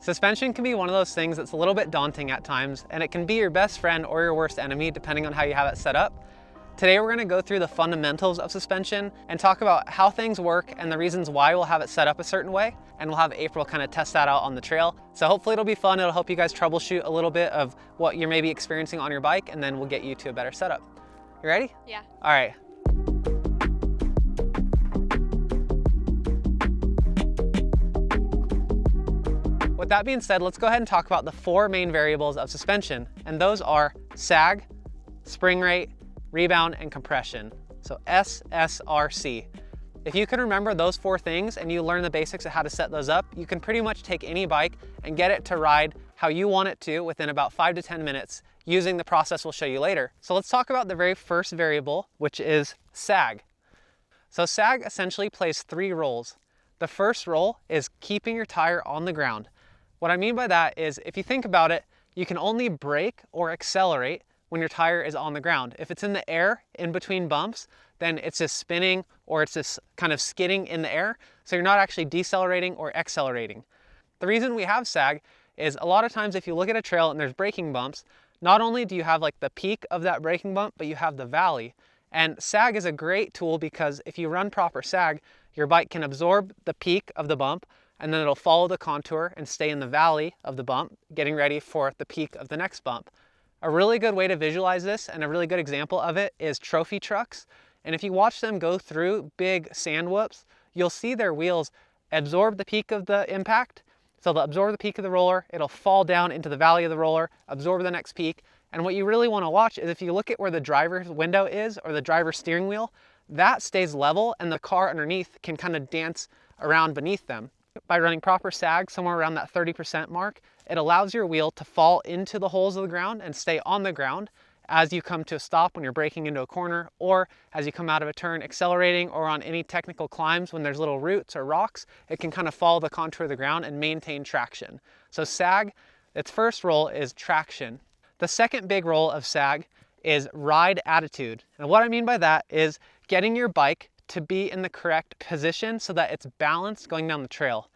Suspension can be one of those things that's a little bit daunting at times, and it can be your best friend or your worst enemy depending on how you have it set up. Today we're going to go through the fundamentals of suspension and talk about how things work and the reasons why we'll have it set up a certain way, and we'll have April kind of test that out on the trail. So hopefully it'll be fun. It'll help you guys troubleshoot a little bit of what you're maybe experiencing on your bike, and then we'll get you to a better setup. You ready? Yeah. All right. With that being said, let's go ahead and talk about the four main variables of suspension, and those are sag, spring rate, rebound, and compression. So SSRC. If you can remember those four things and you learn the basics of how to set those up, you can pretty much take any bike and get it to ride how you want it to within about 5 to 10 minutes using the process we'll show you later. So let's talk about the very first variable, which is sag. So sag essentially plays three roles. The first role is keeping your tire on the ground. What I mean by that is, if you think about it, you can only brake or accelerate when your tire is on the ground. If it's in the air in between bumps, then it's just spinning or it's just kind of skidding in the air. So you're not actually decelerating or accelerating. The reason we have sag is a lot of times if you look at a trail and there's braking bumps, not only do you have like the peak of that braking bump, but you have the valley. And sag is a great tool because if you run proper sag, your bike can absorb the peak of the bump, and then it'll follow the contour and stay in the valley of the bump, getting ready for the peak of the next bump. A really good way to visualize this and a really good example of it is trophy trucks. And if you watch them go through big sand whoops, you'll see their wheels absorb the peak of the impact. So they'll absorb the peak of the roller, it'll fall down into the valley of the roller, absorb the next peak. And what you really want to watch is if you look at where the driver's window is or the driver's steering wheel, that stays level and the car underneath can kind of dance around beneath them. By running proper sag somewhere around that 30% mark, it allows your wheel to fall into the holes of the ground and stay on the ground as you come to a stop when you're braking into a corner, or as you come out of a turn accelerating, or on any technical climbs when there's little roots or rocks, it can kind of follow the contour of the ground and maintain traction. So sag, its first role is traction. The second big role of sag is ride attitude. And what I mean by that is getting your bike to be in the correct position so that it's balanced going down the trail.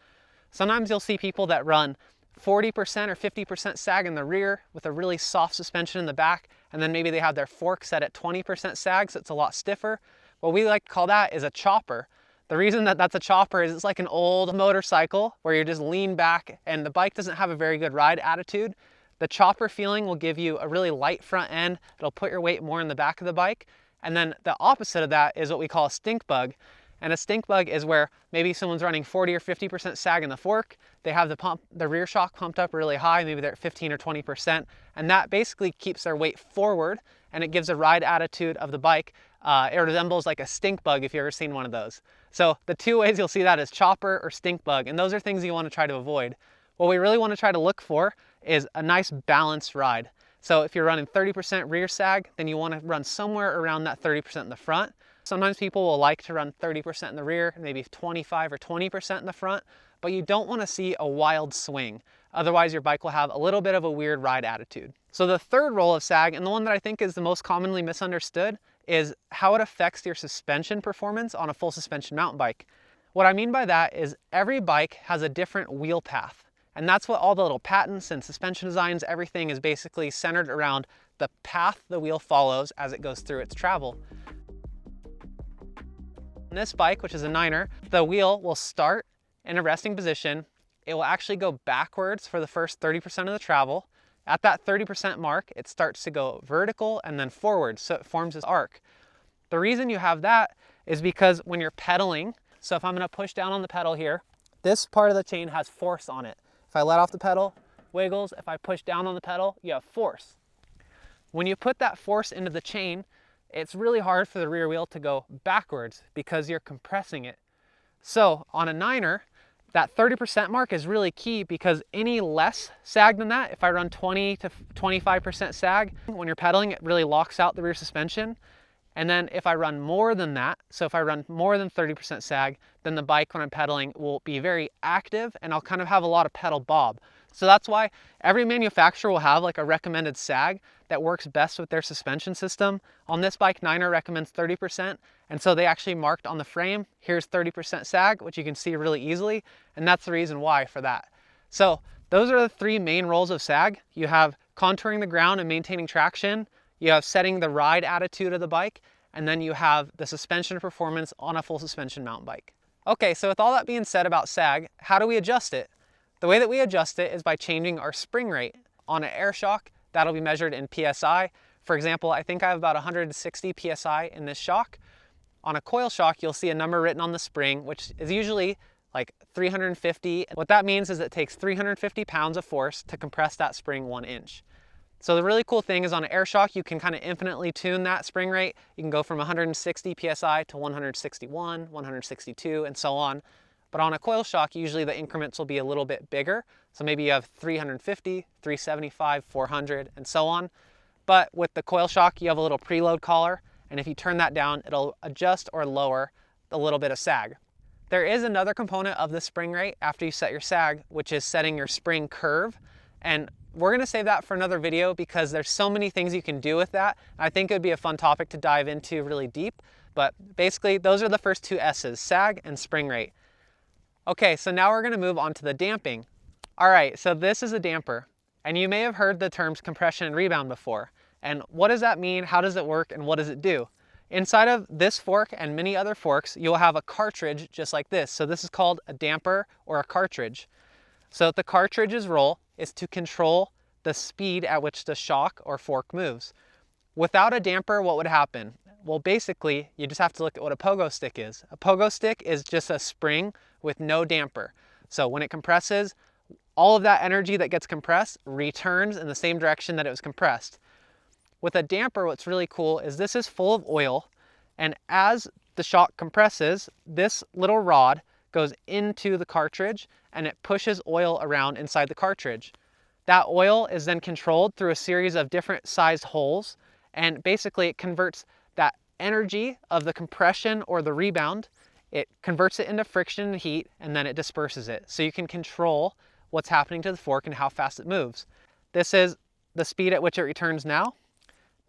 Sometimes you'll see people that run 40% or 50% sag in the rear with a really soft suspension in the back, and then maybe they have their fork set at 20% sag, so it's a lot stiffer. What we like to call that is a chopper. The reason that that's a chopper is it's like an old motorcycle where you just lean back and the bike doesn't have a very good ride attitude. The chopper feeling will give you a really light front end. It'll put your weight more in the back of the bike. And then the opposite of that is what we call a stink bug. And a stink bug is where maybe someone's running 40 or 50% sag in the fork. They have the rear shock pumped up really high, maybe they're at 15 or 20%. And that basically keeps their weight forward and it gives a ride attitude of the bike. It resembles like a stink bug if you've ever seen one of those. So the two ways you'll see that is chopper or stink bug. And those are things you want to try to avoid. What we really want to try to look for is a nice balanced ride. So if you're running 30% rear sag, then you want to run somewhere around that 30% in the front. Sometimes people will like to run 30% in the rear, maybe 25 or 20% in the front, but you don't want to see a wild swing. Otherwise your bike will have a little bit of a weird ride attitude. So the third role of sag, and the one that I think is the most commonly misunderstood, is how it affects your suspension performance on a full suspension mountain bike. What I mean by that is every bike has a different wheel path. And that's what all the little patents and suspension designs, everything is basically centered around the path the wheel follows as it goes through its travel. On this bike, which is a 9er, the wheel will start in a resting position. It will actually go backwards for the first 30% of the travel. At that 30% mark, it starts to go vertical and then forward, so it forms this arc. The reason you have that is because when you're pedaling, so if I'm gonna push down on the pedal here, this part of the chain has force on it. If I let off the pedal, wiggles. If I push down on the pedal, you have force. When you put that force into the chain, it's really hard for the rear wheel to go backwards because you're compressing it. So on a 9er, that 30% mark is really key because any less sag than that, if I run 20 to 25% sag, when you're pedaling, it really locks out the rear suspension. And then if I run more than that, so if I run more than 30% sag, then the bike when I'm pedaling will be very active and I'll kind of have a lot of pedal bob. So that's why every manufacturer will have like a recommended sag that works best with their suspension system. On this bike, 9er recommends 30%. And so they actually marked on the frame, here's 30% sag, which you can see really easily. And that's the reason why for that. So Those are the three main roles of Sag. You have contouring the ground and maintaining traction, you have setting the ride attitude of the bike, and then you have the suspension performance on a full suspension mountain bike. Okay, so with all that being said about Sag, how do we adjust it? The way that we adjust it is by changing our spring rate. On an air shock, that'll be measured in PSI. For example, I think I have about 160 PSI in this shock. On a coil shock, you'll see a number written on the spring, which is usually like 350. What that means is it takes 350 pounds of force to compress that spring 1 inch. So the really cool thing is on an air shock, you can kind of infinitely tune that spring rate. You can go from 160 PSI to 161, 162, and so on. But on a coil shock, usually the increments will be a little bit bigger. So maybe you have 350, 375, 400, and so on. But with the coil shock, you have a little preload collar, and if you turn that down, it'll adjust or lower a little bit of sag. There is another component of the spring rate after you set your sag, which is setting your spring curve. And we're gonna save that for another video because there's so many things you can do with that. I think it would be a fun topic to dive into really deep, but basically those are the first two S's, sag and spring rate. Okay, so now we're gonna move on to the damping. All right, so this is a damper, and you may have heard the terms compression and rebound before. And what does that mean? How does it work? And what does it do? Inside of this fork and many other forks, you'll have a cartridge just like this. So this is called a damper or a cartridge. So the cartridge's role is to control the speed at which the shock or fork moves. Without a damper, what would happen? Well, basically, you just have to look at what a pogo stick is. A pogo stick is just a spring with no damper. So when it compresses, all of that energy that gets compressed returns in the same direction that it was compressed. With a damper, what's really cool is this is full of oil, and as the shock compresses, this little rod goes into the cartridge and it pushes oil around inside the cartridge. That oil is then controlled through a series of different sized holes, and basically it converts that energy of the compression or the rebound, it converts it into friction and heat, and then it disperses it. So you can control what's happening to the fork and how fast it moves. This is the speed at which it returns now.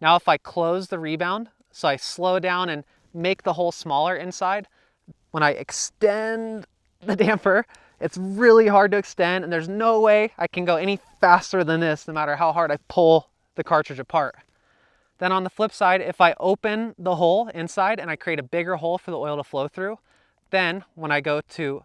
Now if I close the rebound, so I slow down and make the hole smaller inside, when I extend the damper, it's really hard to extend, and there's no way I can go any faster than this no matter how hard I pull the cartridge apart. Then on the flip side, if I open the hole inside and I create a bigger hole for the oil to flow through, then when I go to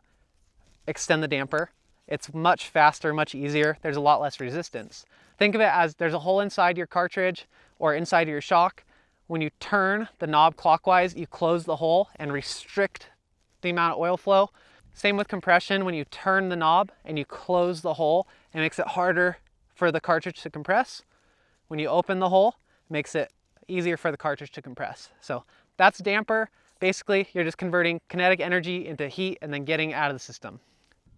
extend the damper, it's much faster, much easier. There's a lot less resistance. Think of it as there's a hole inside your cartridge or inside your shock. When you turn the knob clockwise, you close the hole and restrict the amount of oil flow. Same with compression. When you turn the knob and you close the hole, it makes it harder for the cartridge to compress. When you open the hole, it makes it easier for the cartridge to compress. So that's damper. Basically, you're just converting kinetic energy into heat and then getting it out of the system.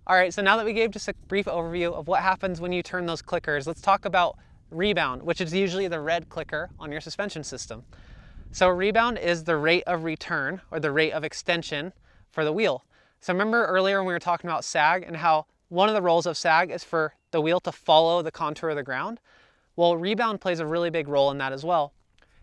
All right, so now that we gave just a brief overview of what happens when you turn those clickers, let's talk about rebound, which is usually the red clicker on your suspension system. So rebound is the rate of return or the rate of extension for the wheel. So remember earlier when we were talking about sag and how one of the roles of sag is for the wheel to follow the contour of the ground? Well, rebound plays a really big role in that as well.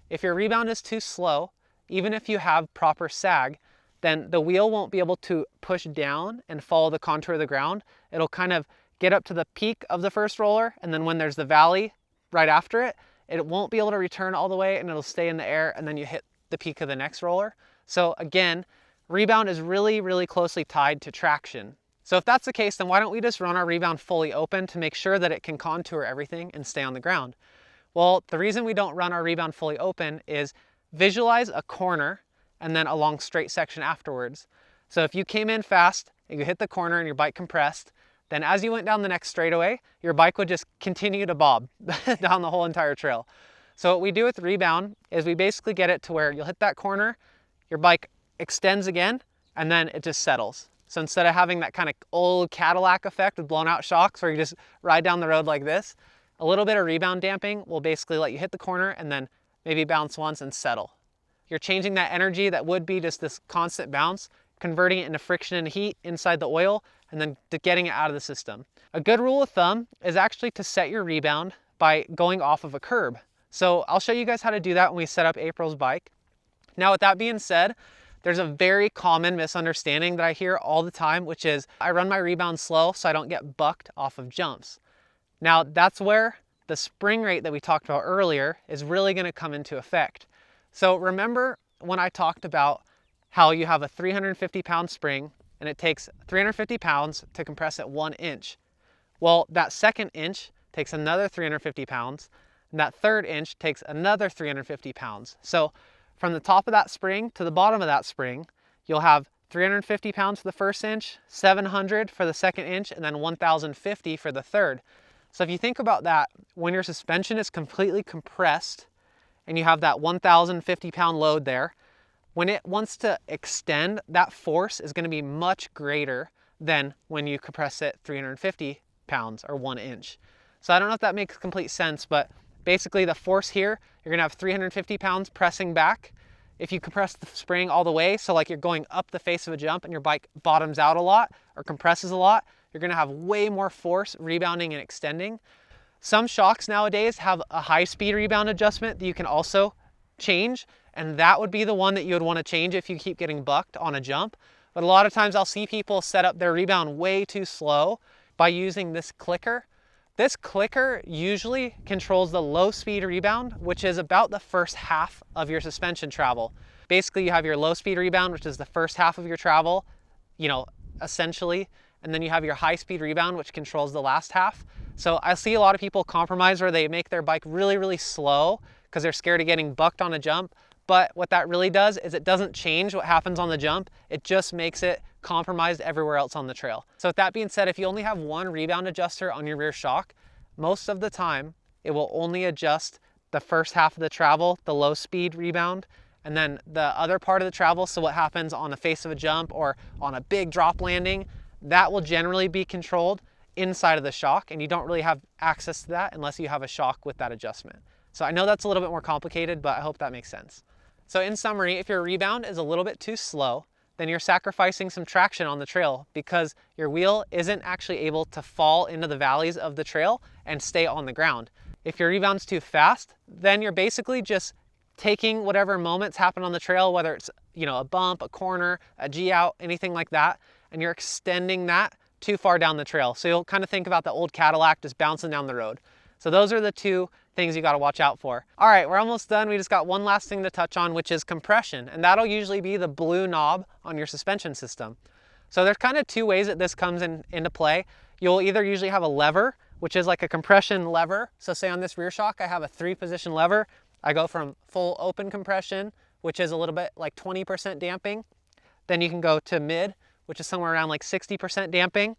If your rebound is too slow, even if you have proper sag, then the wheel won't be able to push down and follow the contour of the ground. It'll kind of get up to the peak of the first roller, and then when there's the valley right after it, it won't be able to return all the way and it'll stay in the air, and then you hit the peak of the next roller. So again, rebound is really, really closely tied to traction. So if that's the case, then why don't we just run our rebound fully open to make sure that it can contour everything and stay on the ground? Well, the reason we don't run our rebound fully open is visualize a corner and then a long straight section afterwards. So if you came in fast and you hit the corner and your bike compressed, then as you went down the next straightaway, your bike would just continue to bob down the whole entire trail. So what we do with rebound is we basically get it to where you'll hit that corner, your bike extends again, and then it just settles. So instead of having that kind of old Cadillac effect with blown out shocks where you just ride down the road like this, a little bit of rebound damping will basically let you hit the corner and then maybe bounce once and settle. You're changing that energy that would be just this constant bounce, converting it into friction and heat inside the oil, and then getting it out of the system. A good rule of thumb is actually to set your rebound by going off of a curb. So I'll show you guys how to do that when we set up April's bike. Now with that being said, There's a very common misunderstanding that I hear all the time, which is I run my rebound slow so I don't get bucked off of jumps. Now that's where the spring rate that we talked about earlier is really going to come into effect. So remember when I talked about how you have a 350-pound spring and it takes 350 pounds to compress at 1 inch. Well, that second inch takes another 350 pounds, and that third inch takes another 350 pounds. So from the top of that spring to the bottom of that spring, you'll have 350 pounds for the first inch, 700 for the second inch, and then 1,050 for the third. So if you think about that, when your suspension is completely compressed and you have that 1,050 pound load there, when it wants to extend, that force is going to be much greater than when you compress it 350 pounds or 1 inch. So I don't know if that makes complete sense, but basically the force here, you're going to have 350 pounds pressing back. If you compress the spring all the way, so like you're going up the face of a jump and your bike bottoms out a lot or compresses a lot, you're going to have way more force rebounding and extending. Some shocks nowadays have a high-speed rebound adjustment that you can also change, and that would be the one that you would want to change if you keep getting bucked on a jump. But a lot of times I'll see people set up their rebound way too slow by using this clicker. This clicker usually controls the low speed rebound, which is about the first half of your suspension travel. Basically, you have your low speed rebound, which is the first half of your travel, essentially, and then you have your high speed rebound, which controls the last half. So I see a lot of people compromise where they make their bike really, really slow because they're scared of getting bucked on a jump. But what that really does is it doesn't change what happens on the jump. It just makes it compromised everywhere else on the trail. So with that being said, if you only have one rebound adjuster on your rear shock, most of the time it will only adjust the first half of the travel, the low speed rebound, and then the other part of the travel, so what happens on the face of a jump or on a big drop landing, that will generally be controlled inside of the shock, and you don't really have access to that unless you have a shock with that adjustment. So I know that's a little bit more complicated, but I hope that makes sense. So in summary, if your rebound is a little bit too slow, then you're sacrificing some traction on the trail because your wheel isn't actually able to fall into the valleys of the trail and stay on the ground. If your rebound's too fast, then you're basically just taking whatever moments happen on the trail, whether it's a bump, a corner, a G-out, anything like that, and you're extending that too far down the trail. So you'll kind of think about the old Cadillac just bouncing down the road. So those are the two things you got to watch out for. All right, we're almost done. We just got one last thing to touch on, which is compression, and that'll usually be the blue knob on your suspension system. So there's kind of two ways that this comes into play. You'll either usually have a lever, which is like a compression lever. So say on this rear shock, I have a 3-position lever. I go from full open compression, which is a little bit like 20% damping. Then you can go to mid, which is somewhere around like 60% damping.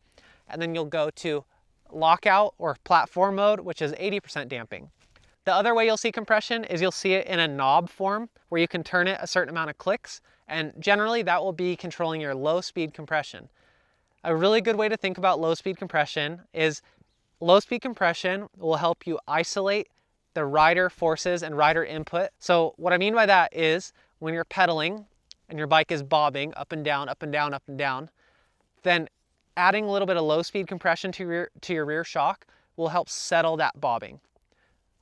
And then you'll go to lockout or platform mode, which is 80% damping. The other way you'll see compression is you'll see it in a knob form where you can turn it a certain amount of clicks, and generally that will be controlling your low speed compression. A really good way to think about low speed compression is low speed compression will help you isolate the rider forces and rider input. So what I mean by that is when you're pedaling and your bike is bobbing up and down, up and down, up and down, then adding a little bit of low speed compression to your rear shock will help settle that bobbing.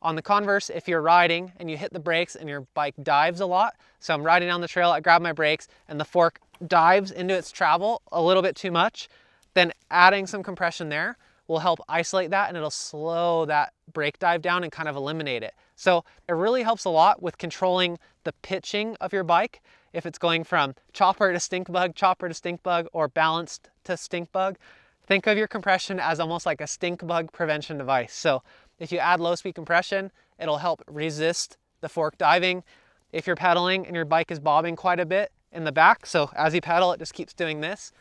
On the converse, if you're riding and you hit the brakes and your bike dives a lot, so I'm riding down the trail, I grab my brakes and the fork dives into its travel a little bit too much, then adding some compression there will help isolate that and it'll slow that brake dive down and kind of eliminate it. So it really helps a lot with controlling the pitching of your bike. If it's going from chopper to stink bug, or balanced to stink bug, think of your compression as almost like a stink bug prevention device. So if you add low speed compression, it'll help resist the fork diving. If you're pedaling and your bike is bobbing quite a bit in the back, so as you pedal, it just keeps doing this,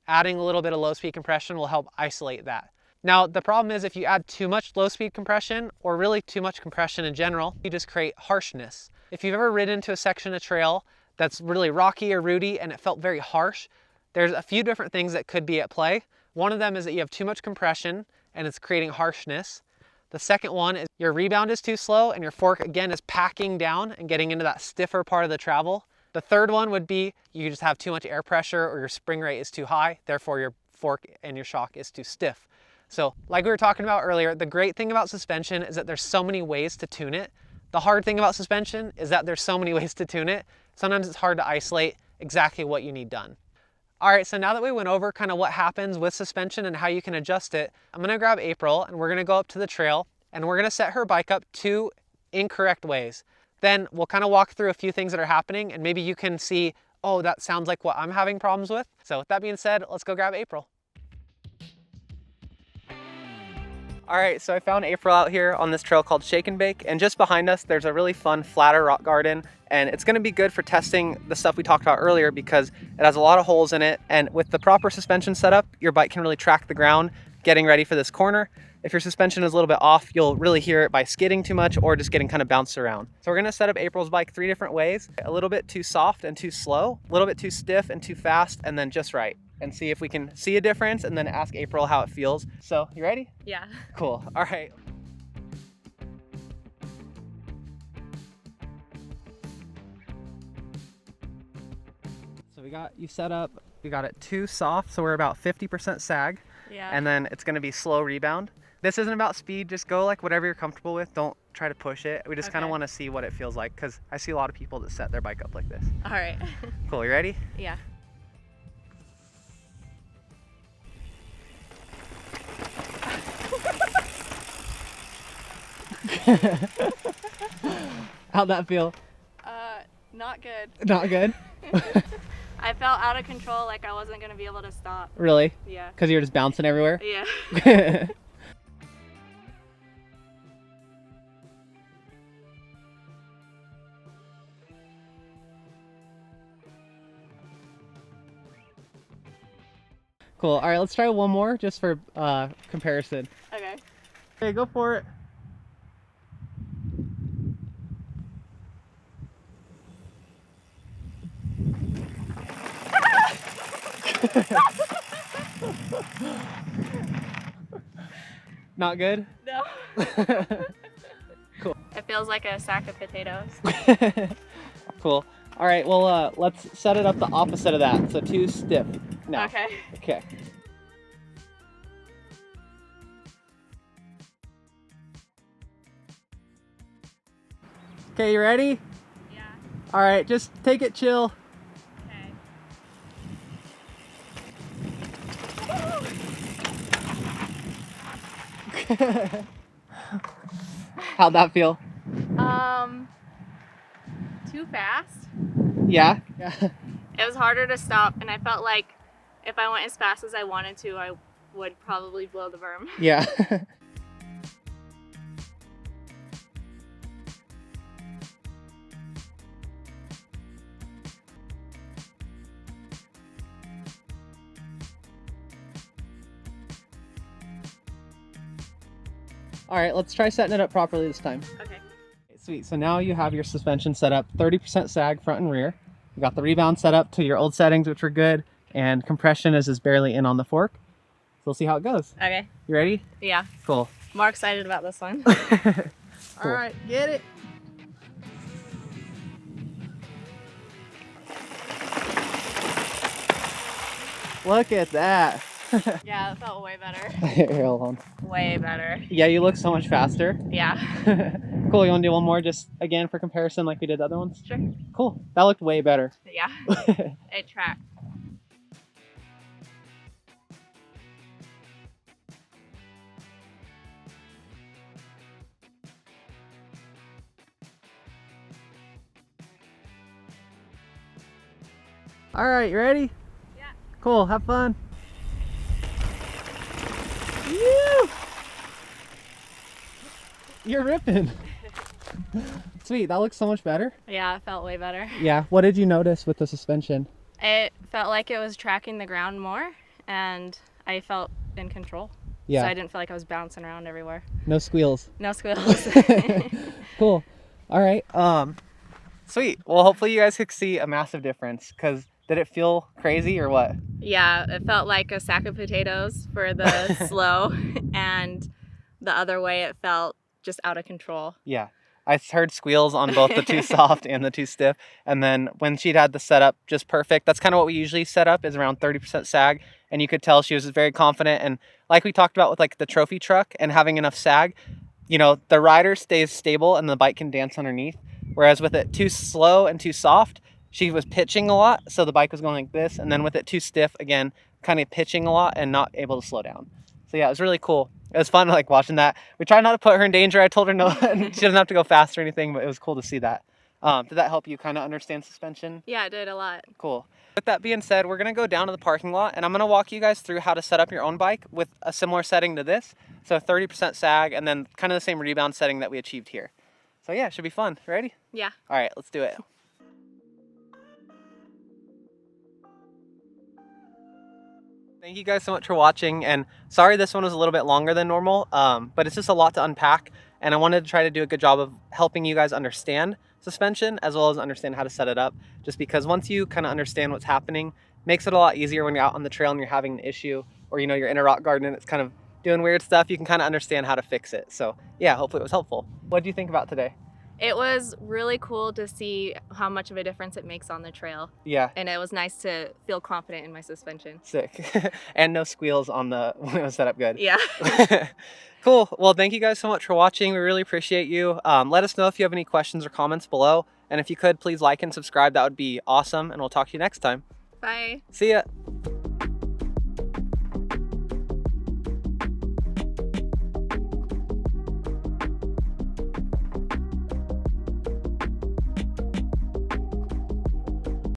adding a little bit of low speed compression will help isolate that. Now, the problem is if you add too much low speed compression, or really too much compression in general, you just create harshness. If you've ever ridden into a section of trail that's really rocky or rooty and it felt very harsh, there's a few different things that could be at play. One of them is that you have too much compression and it's creating harshness. The second one is your rebound is too slow and your fork again is packing down and getting into that stiffer part of the travel. The third one would be you just have too much air pressure or your spring rate is too high, therefore your fork and your shock is too stiff. So like we were talking about earlier, the great thing about suspension is that there's so many ways to tune it. The hard thing about suspension is that there's so many ways to tune it. Sometimes it's hard to isolate exactly what you need done. All right, so now that we went over kind of what happens with suspension and how you can adjust it, I'm gonna grab April and we're gonna go up to the trail and we're gonna set her bike up 2 incorrect ways. Then we'll kind of walk through a few things that are happening and maybe you can see, oh, that sounds like what I'm having problems with. So with that being said, let's go grab April. All right, so I found April out here on this trail called Shake and Bake, and just behind us there's a really fun flatter rock garden, and it's gonna be good for testing the stuff we talked about earlier because it has a lot of holes in it, and with the proper suspension setup, your bike can really track the ground getting ready for this corner. If your suspension is a little bit off, you'll really hear it by skidding too much or just getting kind of bounced around. So we're gonna set up April's bike 3 different ways: a little bit too soft and too slow, a little bit too stiff and too fast, and then just right. And see if we can see a difference and then ask April how it feels. So, you ready? Yeah. Cool, all right. So we got you set up, we got it too soft, so we're about 50% sag. Yeah. And then it's gonna be slow rebound. This isn't about speed, just go like whatever you're comfortable with. Don't try to push it. We just kind of want to see what it feels like because I see a lot of people that set their bike up like this. All right. Cool, you ready? Yeah. How'd that feel? Not good. Not good? I felt out of control, like I wasn't gonna be able to stop. Really? Yeah. Because you're just bouncing everywhere? Yeah. Cool. All right, let's try one more just for comparison. Okay. Okay, go for it. Not good? No. Cool. It feels like a sack of potatoes. Cool. All right, well, let's set it up the opposite of that. So too stiff. No. Okay. Okay. Okay, you ready? Yeah. All right, just take it chill. Okay. How'd that feel? Too fast. Yeah? Yeah. It was harder to stop, and I felt like if I went as fast as I wanted to, I would probably blow the berm. Yeah. All right, let's try setting it up properly this time. Okay. Sweet, so now you have your suspension set up 30% sag front and rear. You got the rebound set up to your old settings, which were good, and compression is barely in on the fork. So we'll see how it goes. Okay. You ready? Yeah. Cool. More excited about this one. Cool. All right, get it. Look at that. Yeah, it felt way better. Here, hold on. Way better. Yeah, you look so much faster. Yeah. Cool, you want to do one more just again for comparison like we did the other ones? Sure. Cool, that looked way better. Yeah. It tracked. All right, you ready? Yeah. Cool, have fun. Woo! You're ripping. Sweet, that looks so much better. Yeah, it felt way better. Yeah, what did you notice with the suspension? It felt like it was tracking the ground more, and I felt in control. Yeah. So I didn't feel like I was bouncing around everywhere. No squeals. No squeals. Cool. All right. Sweet. Well, hopefully you guys could see a massive difference, because did it feel crazy or what? Yeah, it felt like a sack of potatoes for the slow, and the other way it felt just out of control. Yeah. I heard squeals on both the too soft and the too stiff. And then when she'd had the setup just perfect, that's kind of what we usually set up, is around 30% sag. And you could tell she was very confident. And like we talked about with like the trophy truck and having enough sag, you know, the rider stays stable and the bike can dance underneath. Whereas with it too slow and too soft, she was pitching a lot, so the bike was going like this, and then with it too stiff, again, kind of pitching a lot and not able to slow down. So yeah, it was really cool. It was fun like watching that. We tried not to put her in danger. I told her no, she doesn't have to go fast or anything, but it was cool to see that. Did that help you kind of understand suspension? Yeah, it did a lot. Cool. With that being said, we're gonna go down to the parking lot and I'm gonna walk you guys through how to set up your own bike with a similar setting to this. So 30% sag and then kind of the same rebound setting that we achieved here. So yeah, it should be fun. Ready? Yeah. All right, let's do it. Thank you guys so much for watching, and sorry this one was a little bit longer than normal, but it's just a lot to unpack, and I wanted to try to do a good job of helping you guys understand suspension as well as understand how to set it up, just because once you kind of understand what's happening, it makes it a lot easier when you're out on the trail and you're having an issue, or you know, you're in a rock garden and it's kind of doing weird stuff, you can kind of understand how to fix it. So yeah, hopefully it was helpful. What do you think about today? It was really cool to see how much of a difference it makes on the trail. Yeah. And it was nice to feel confident in my suspension. Sick. And no squeals on the when it was set up good. Yeah. Cool. Well, thank you guys so much for watching. We really appreciate you. Let us know if you have any questions or comments below. And if you could, please like and subscribe. That would be awesome. And we'll talk to you next time. Bye. See ya.